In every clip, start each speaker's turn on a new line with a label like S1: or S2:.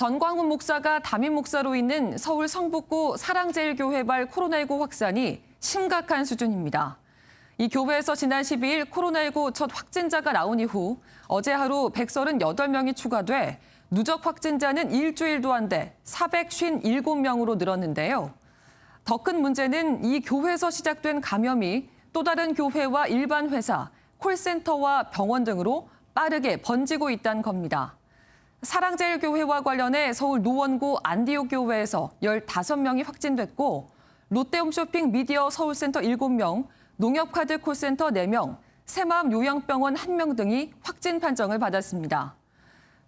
S1: 전광훈 목사가 담임 목사로 있는 서울 성북구 사랑제일교회발 코로나19 확산이 심각한 수준입니다. 이 교회에서 지난 12일 코로나19 첫 확진자가 나온 이후 어제 하루 138명이 추가돼 누적 확진자는 일주일도 안 돼 457명으로 늘었는데요. 더 큰 문제는 이 교회에서 시작된 감염이 또 다른 교회와 일반 회사, 콜센터와 병원 등으로 빠르게 번지고 있다는 겁니다. 사랑제일교회와 관련해 서울 노원구 안디옥 교회에서 15명이 확진됐고 롯데홈쇼핑 미디어 서울센터 7명, 농협카드 콜센터 4명, 새마음 요양병원 1명 등이 확진 판정을 받았습니다.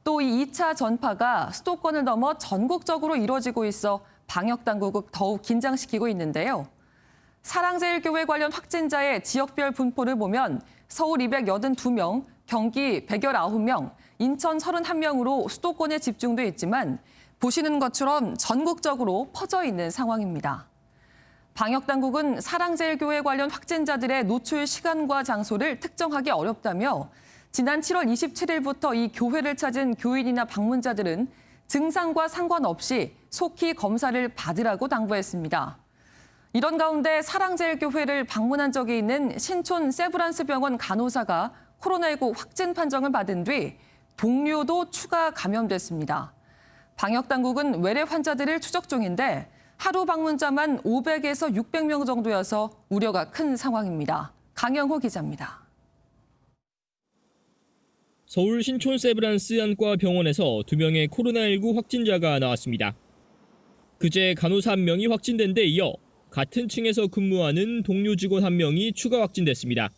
S1: 또 이 2차 전파가 수도권을 넘어 전국적으로 이뤄지고 있어 방역당국을 더욱 긴장시키고 있는데요. 사랑제일교회 관련 확진자의 지역별 분포를 보면 서울 282명, 경기 119명, 인천 31명으로 수도권에 집중돼 있지만 보시는 것처럼 전국적으로 퍼져 있는 상황입니다. 방역당국은 사랑제일교회 관련 확진자들의 노출 시간과 장소를 특정하기 어렵다며 지난 7월 27일부터 이 교회를 찾은 교인이나 방문자들은 증상과 상관없이 속히 검사를 받으라고 당부했습니다. 이런 가운데 사랑제일교회를 방문한 적이 있는 신촌 세브란스 병원 간호사가 코로나19 확진 판정을 받은 뒤 동료도 추가 감염됐습니다. 방역당국은 외래 환자들을 추적 중인데 하루 방문자만 500에서 600명 정도여서 우려가 큰 상황입니다. 강영호 기자입니다.
S2: 서울 신촌 세브란스 안과 병원에서 2명의 코로나19 확진자가 나왔습니다. 그제 간호사 1명이 확진된 데 이어 같은 층에서 근무하는 동료 직원 1명이 추가 확진됐습니다.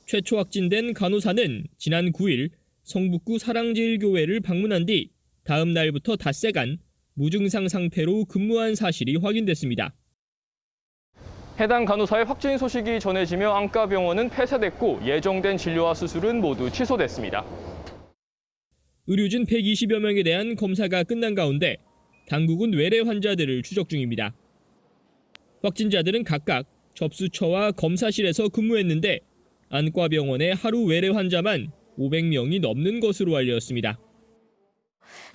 S2: 최초 확진된 간호사는 지난 9일 성북구 사랑제일교회를 방문한 뒤 다음 날부터 닷새간 무증상 상태로 근무한 사실이 확인됐습니다.
S3: 해당 간호사의 확진 소식이 전해지며 안과병원은 폐쇄됐고 예정된 진료와 수술은 모두 취소됐습니다.
S2: 의료진 120여 명에 대한 검사가 끝난 가운데 당국은 외래 환자들을 추적 중입니다. 확진자들은 각각 접수처와 검사실에서 근무했는데 안과병원의 하루 외래 환자만 500명이 넘는 것으로 알려졌습니다.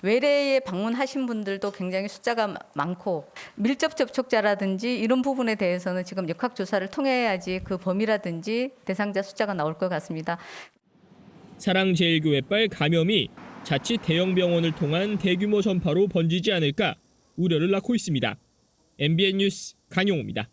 S4: 외래에 방문하신 분들도 굉장히 숫자가 많고 밀접 접촉자라든지 이런 부분에 대해서는 지금 역학조사를 통해야지 그 범위라든지 대상자 숫자가 나올 것 같습니다.
S2: 사랑제일교회발 감염이 자칫 대형 병원을 통한 대규모 전파로 번지지 않을까 우려를 낳고 있습니다. MBN 뉴스 강용호입니다.